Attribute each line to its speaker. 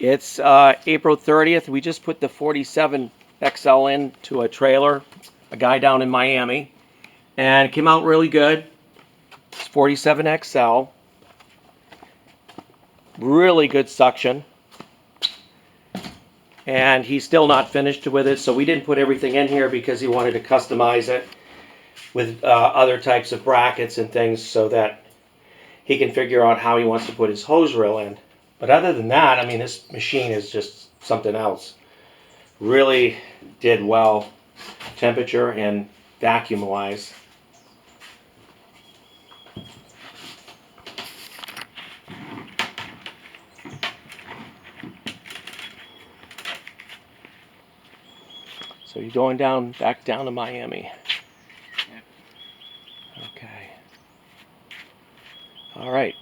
Speaker 1: It's April 30th. We just put the 47 XL into a trailer, a guy down in Miami, and it came out really good. It's 47 XL. Really good suction. And he's still not finished with it, so we didn't put everything in here because he wanted to customize it with other types of brackets and things so that he can figure out how he wants to put his hose reel in. But other than that, I mean, this machine is just something else. Really did well, temperature and vacuum wise. So you're going back down to Miami. Okay. All right.